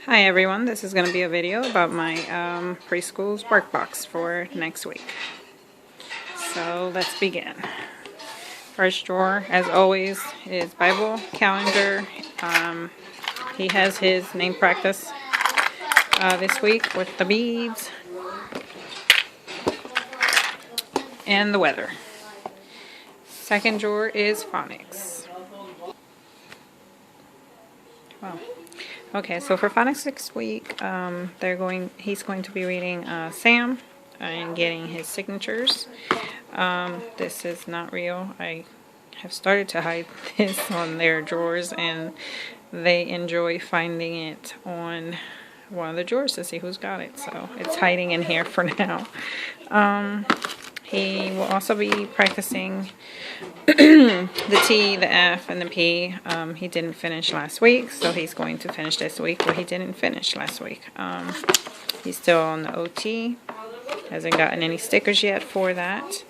Hi everyone, this is going to be a video about my preschool's workbox for next week. So let's begin. First drawer, as always, is Bible, calendar. He has his name practice this week with the beads and the weather. Second drawer is phonics. Wow. Okay, so for phonics next week, he's going to be reading Sam and getting his signatures. This is not real. I have started to hide this on their drawers, and they enjoy finding it on one of the drawers to see who's got it. So it's hiding in here for now. He will also be practicing the T, the F, and the P. He didn't finish last week, so he's going to finish this week where he didn't finish last week. He's still on the OT. Hasn't gotten any stickers yet for that.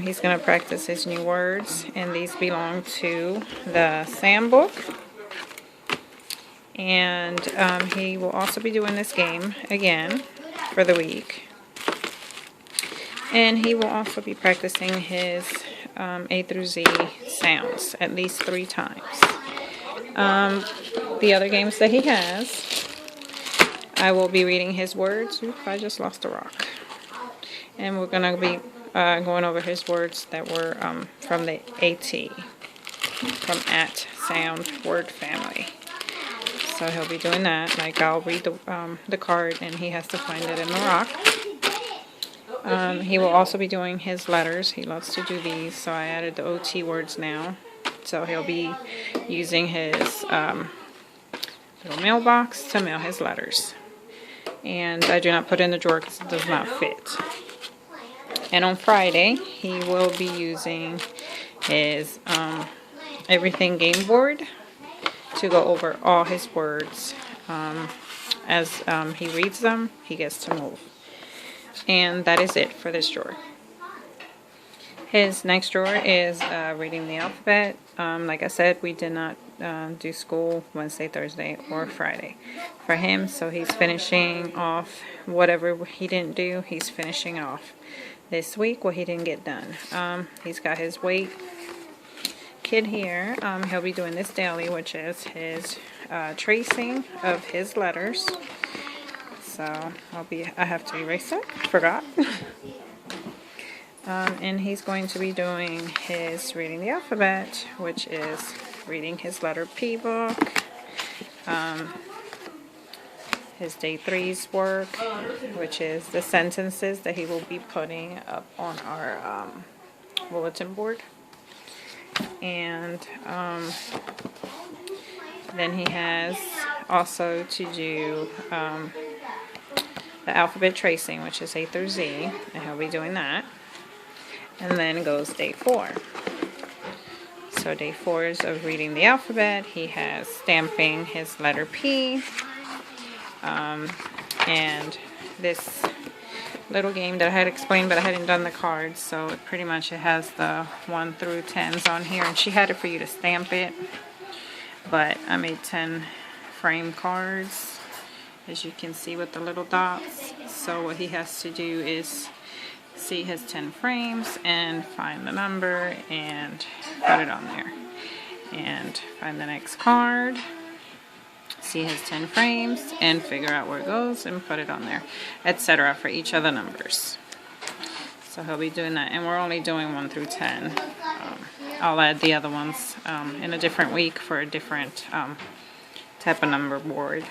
He's going to practice his new words, and these belong to the Sam book. And he will also be doing this game again for the week. And he will also be practicing his A through Z sounds at least 3 times. The other games that he has, I will be reading his words. Oops, I just lost a rock. And we're going to be going over his words that were from the AT, from at sound word family. So he'll be doing that. Like, I'll read the card and he has to find it in the rock. He will also be doing his letters. He loves to do these, so I added the OT words now. So he'll be using his little mailbox to mail his letters. And I do not put it in the drawer because it does not fit. And on Friday, he will be using his everything game board to go over all his words. As he reads them, he gets to move. And that is it for this drawer. His next drawer is reading the alphabet. Like I said, we did not do school Wednesday, Thursday, or Friday for him. So he's finishing off whatever he didn't do. He's finishing off this week what he didn't get done. He's got his weight kit here. He'll be doing this daily, which is his tracing of his letters. So I have to erase it. Forgot. And he's going to be doing his reading the alphabet, which is reading his letter P book. His day 3's work, which is the sentences that he will be putting up on our bulletin board. And then he has also to do the alphabet tracing, which is A through Z, and he'll be doing that. And then goes day 4. So day 4 is of reading the alphabet. He has stamping his letter P. And this little game that I had explained, but I hadn't done the cards, so it has the 1 through 10s on here, and she had it for you to stamp it, but I made 10 frame cards, as you can see with the little dots. So what he has to do is see his 10 frames and find the number and put it on there, and find the next card, see his 10 frames, and figure out where it goes and put it on there, etc. for each of the numbers. So he'll be doing that, and we're only doing 1 through 10. I'll add the other ones in a different week for a different type of number board.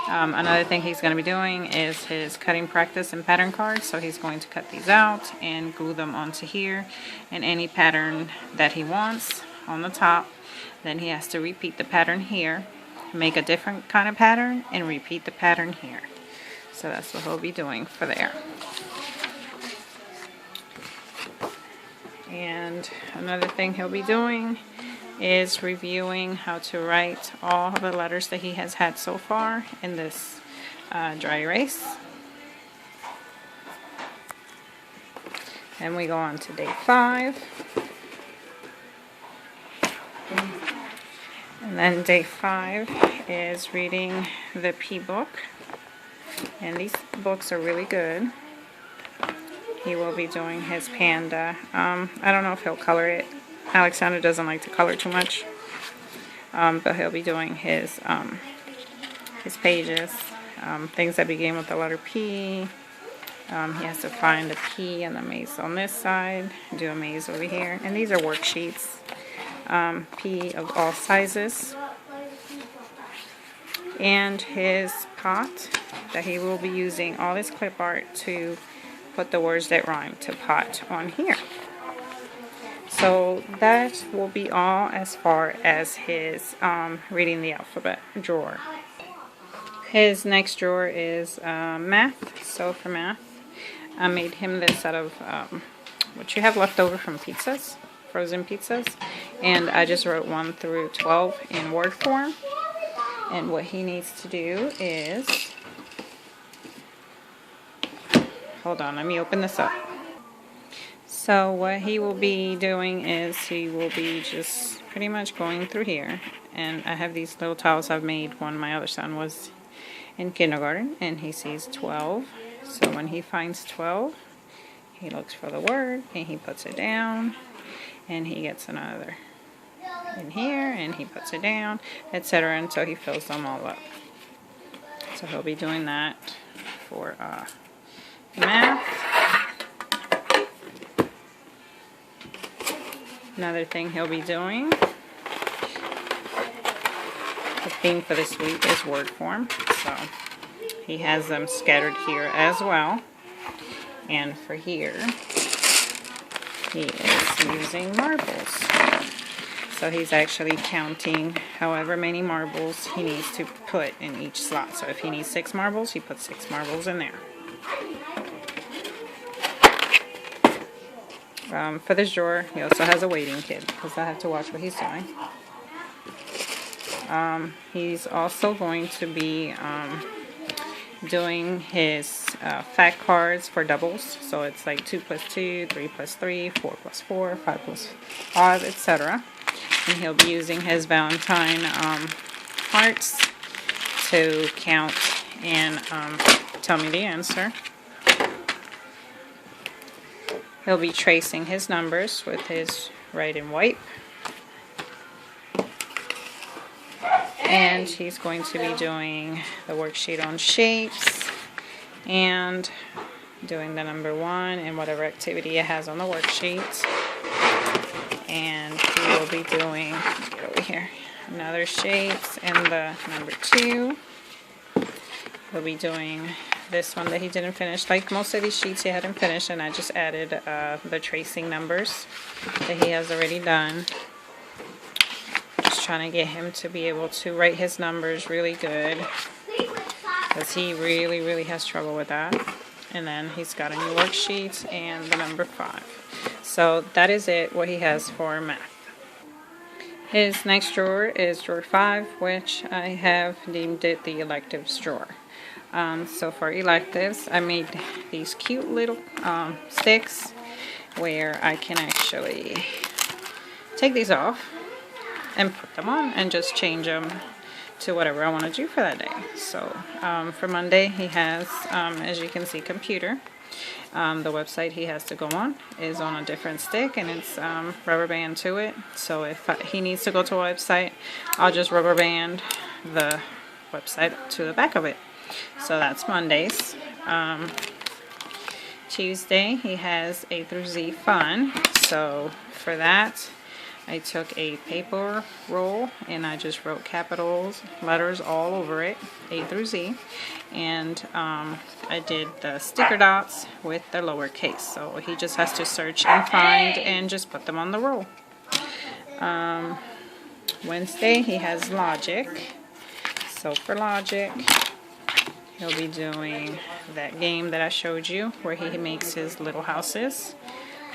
Another thing he's going to be doing is his cutting practice and pattern cards. So he's going to cut these out and glue them onto here, and any pattern that he wants on the top. Then he has to repeat the pattern here, make a different kind of pattern, and repeat the pattern here. So that's what he'll be doing for there. And another thing he'll be doing is reviewing how to write all the letters that he has had so far in this dry erase. And we go on to day 5. And And then day 5 is reading the P book. And these books are really good. He will be doing his panda. I don't know if he'll color it. Alexander doesn't like to color too much. But he'll be doing his pages. Things that begin with the letter P. He has to find the P and the maze on this side. Do a maze over here. And these are worksheets. P of all sizes. And his pot that he will be using all his clip art to put the words that rhyme to pot on here. So that will be all as far as his reading the alphabet drawer. His next drawer is math. So for math, I made him this out of what you have left over from pizzas, frozen pizzas. And I just wrote 1 through 12 in word form. And what he needs to do is, hold on, let me open this up. So what he will be doing is he will be just pretty much going through here. And I have these little tiles I've made when my other son was in kindergarten. And he sees 12. So when he finds 12, he looks for the word and he puts it down. And he gets another in here and he puts it down, etc. until he fills them all up. So he'll be doing that for math. Another thing he'll be doing, the theme for this week is word form. So he has them scattered here as well. And for here, he is using marbles. So he's actually counting however many marbles he needs to put in each slot. So if he needs 6 marbles, he puts 6 marbles in there. For this drawer, he also has a waiting kit because I have to watch what he's doing. He's also going to be doing his fact cards for doubles. So it's like 2 plus 2, 3 plus 3, 4 plus 4, 5 plus 5, etc. And he'll be using his Valentine hearts to count and tell me the answer. He'll be tracing his numbers with his write and wipe. And he's going to be doing the worksheet on shapes and doing the number 1 and whatever activity it has on the worksheet. And he will be doing, let's get over here, another shapes and the number 2. He'll be doing this one that he didn't finish. Like most of these sheets he hadn't finished, and I just added the tracing numbers that he has already done. Just trying to get him to be able to write his numbers really good, because he really has trouble with that. And then he's got a new worksheet and the number 5. So that is it, what he has for math. His next drawer is drawer 5, which I have named it the electives drawer. So for electives, I made these cute little sticks where I can actually take these off and put them on and just change them to whatever I want to do for that day. So for Monday, he has, as you can see, computer. The website he has to go on is on a different stick, and it's rubber band to it. So if he needs to go to a website, I'll just rubber band the website to the back of it. So that's Mondays. Tuesday, he has A through Z fun. So for that, I took a paper roll and I just wrote capitals, letters all over it, A through Z. And I did the sticker dots with the lowercase. So he just has to search and find and just put them on the roll. Wednesday, he has logic. So for logic, he'll be doing that game that I showed you where he makes his little houses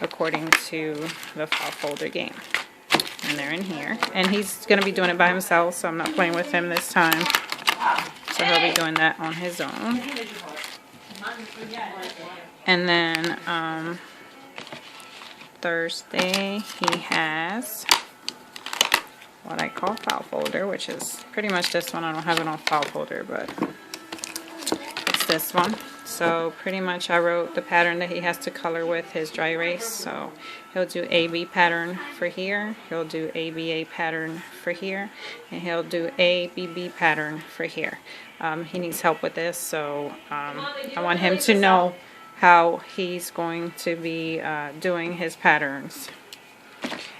according to the file folder game. And they're in here. And he's going to be doing it by himself, so I'm not playing with him this time. So he'll be doing that on his own. And then Thursday he has what I call file folder, which is pretty much this one. I don't have it on file folder, but it's this one. So pretty much I wrote the pattern that he has to color with his dry erase. So he'll do AB pattern for here, he'll do ABA pattern for here, and he'll do ABB pattern for here. He needs help with this, so I want him to know how he's going to be doing his patterns.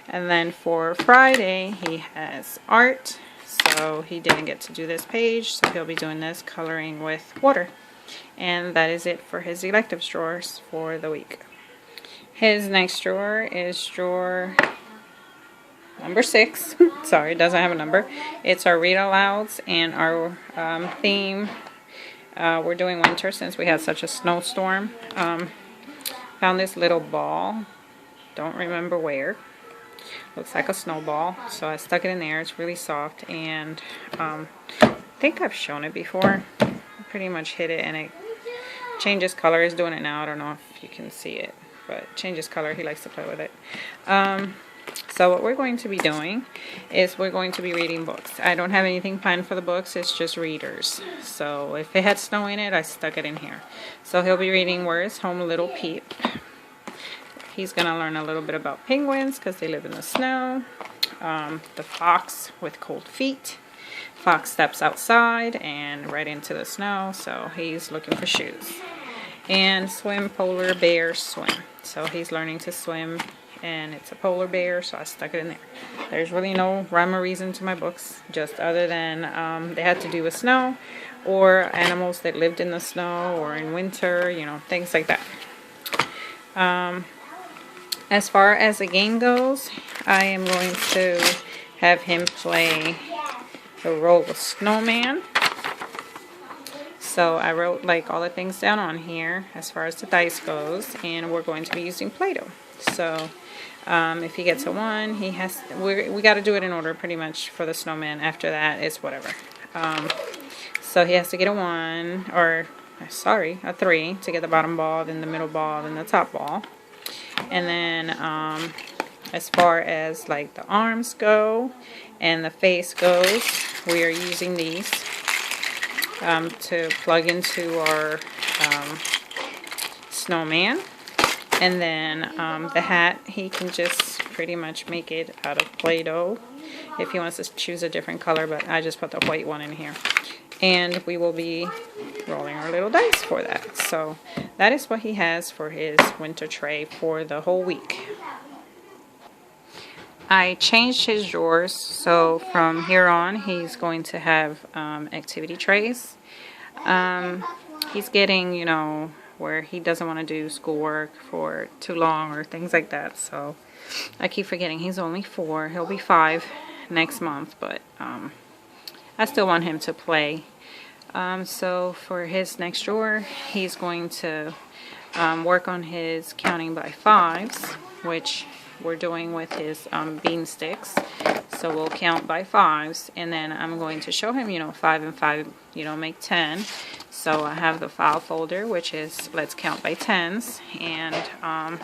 And then for Friday he has art, so he didn't get to do this page, so he'll be doing this coloring with water. And that is it for his electives drawers for the week. His next drawer is drawer number 6. Sorry, it doesn't have a number. It's our read alouds and our theme. We're doing winter since we had such a snowstorm. Found this little ball. Don't remember where. Looks like a snowball. So I stuck it in there. It's really soft, and I think I've shown it before. Pretty much hit it and it changes color. He's doing it now. I don't know if you can see it, but changes color. He likes to play with it. So what we're going to be doing is we're going to be reading books. I don't have anything planned for the books. It's just readers. So if it had snow in it, I stuck it in here. So he'll be reading Where's Home Little Peep. He's going to learn a little bit about penguins because they live in the snow. The fox with cold feet. Fox steps outside and right into the snow, so he's looking for shoes. And swim, polar bear, swim. So he's learning to swim, and it's a polar bear, so I stuck it in there. There's really no rhyme or reason to my books, just other than they had to do with snow or animals that lived in the snow or in winter, you know, things like that. As far as the game goes, I am going to have him play the role of snowman. So I wrote like all the things down on here as far as the dice goes, and we're going to be using Play-Doh. So if he gets a 1, he has we got to do it in order pretty much for the snowman. After that it's whatever. So he has to get a 1, or sorry, a 3 to get the bottom ball, then the middle ball, then the top ball. And then as far as like the arms go and the face goes, we are using these to plug into our snowman. And then the hat, he can just pretty much make it out of Play-Doh if he wants to choose a different color, but I just put the white one in here. And we will be rolling our little dice for that. So that is what he has for his winter tray for the whole week. I changed his drawers, so from here on he's going to have activity trays. He's getting, you know, where he doesn't want to do schoolwork for too long or things like that. So I keep forgetting he's only 4. He'll be 5 next month, but I still want him to play. So for his next drawer, he's going to work on his counting by 5s, which we're doing with his bean sticks. So we'll count by 5s, and then I'm going to show him, you know, 5 and 5, you know, make 10. So I have the file folder, which is Let's Count by 10s, and I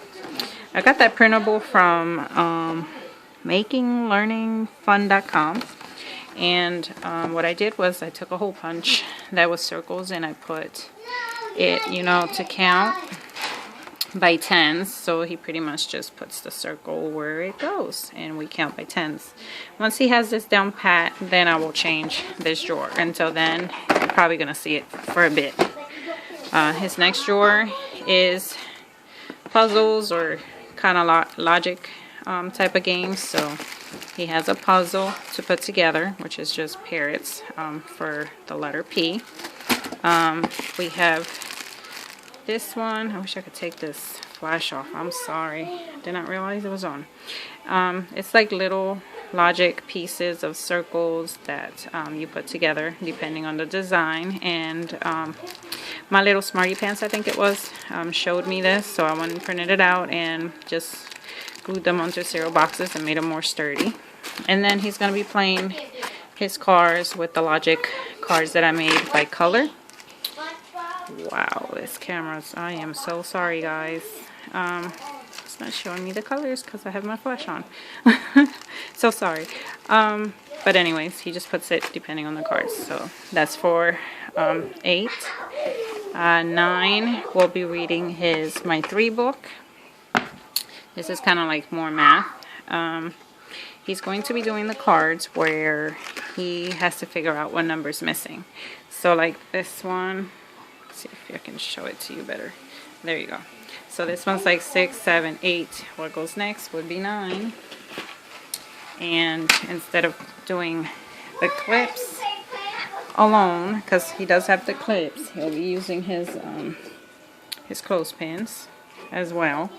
got that printable from makinglearningfun.com. And what I did was I took a hole punch that was circles, and I put it, you know, to count by 10s. So he pretty much just puts the circle where it goes, and we count by 10s. Once he has this down pat, then I will change this drawer. Until then, you're probably going to see it for a bit. His next drawer is puzzles or kind of logic type of games. So he has a puzzle to put together, which is just parrots for the letter P. We have this one. I wish I could take this flash off. I'm sorry. Did not realize it was on. It's like little logic pieces of circles that you put together depending on the design. And my little Smarty Pants, I think it was, showed me this. So I went and printed it out and just glued them onto cereal boxes and made them more sturdy. And then he's going to be playing his cars with the logic cards that I made by color. Wow, this camera's, I am so sorry guys. It's not showing me the colors because I have my flash on. So sorry. But anyways, he just puts it depending on the cards. So that's for 8. 9 will be reading my 3 book. This is kind of like more math. He's going to be doing the cards where he has to figure out what number's missing. So like this one, let's see if I can show it to you better. There you go. So this one's like 6, 7, 8. What goes next would be 9. And instead of doing the clips alone, because he does have the clips, he'll be using his clothespins as well.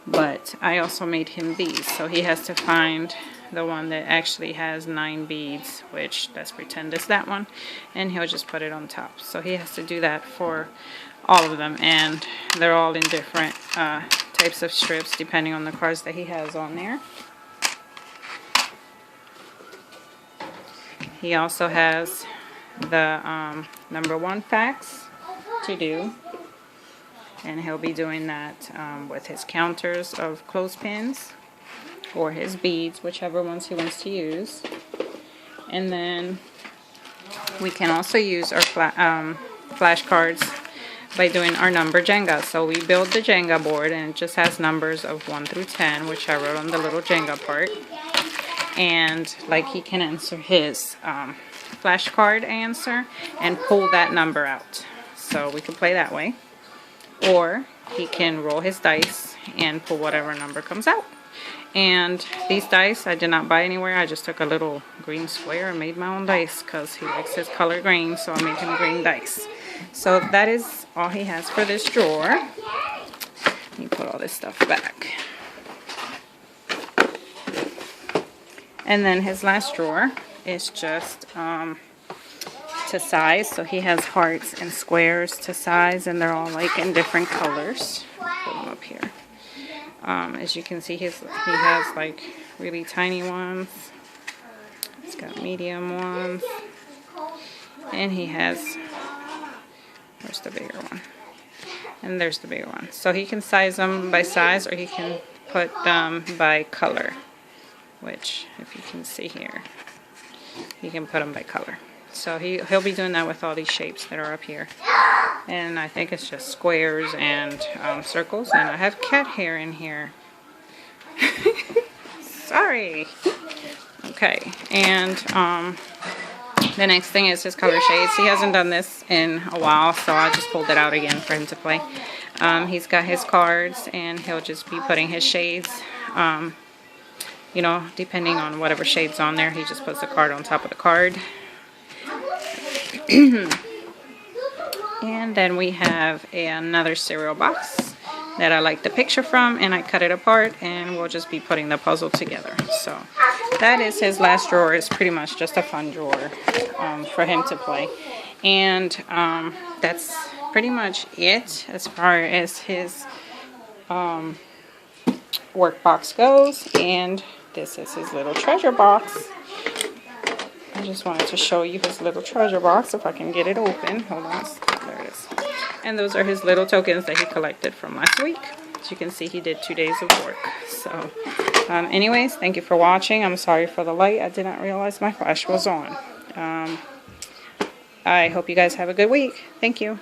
But I also made him these, so he has to find the one that actually has 9 beads, which let's pretend is that one, and he'll just put it on top. So he has to do that for all of them, and they're all in different types of strips depending on the cards that he has on there. He also has the number 1 facts to do, and he'll be doing that with his counters of clothespins or his beads, whichever ones he wants to use. And then we can also use our flashcards by doing our number Jenga. So we build the Jenga board, and it just has numbers of 1 through 10, which I wrote on the little Jenga part. And like he can answer his flashcard answer and pull that number out. So we can play that way. Or he can roll his dice and pull whatever number comes out. And these dice I did not buy anywhere. I just took a little green square and made my own dice because he likes his color green, so I made him green dice. So that is all he has for this drawer. Let me put all this stuff back. And then his last drawer is just to size. So he has hearts and squares to size, and they're all like in different colors. Put them up here. As you can see, he has like really tiny ones. He's got medium ones. And he has, where's the bigger one? And there's the bigger one. So he can size them by size, or he can put them by color. Which, if you can see here, you can put them by color. So he'll be doing that with all these shapes that are up here. And I think it's just squares and circles. And I have cat hair in here. Sorry. Okay, and the next thing is his color shades. He hasn't done this in a while, so I just pulled it out again for him to play. He's got his cards, and he'll just be putting his shades. You know, depending on whatever shade's on there, he just puts the card on top of the card. And then we have another cereal box that I like the picture from, and I cut it apart, and we'll just be putting the puzzle together. So that is his last drawer. It's pretty much just a fun drawer for him to play. And that's pretty much it as far as his workbox goes. And this is his little treasure box. I just wanted to show you his little treasure box, if I can get it open. Hold on. There it is. And those are his little tokens that he collected from last week. As you can see, he did 2 days of work. So, anyways, thank you for watching. I'm sorry for the light. I did not realize my flash was on. I hope you guys have a good week. Thank you.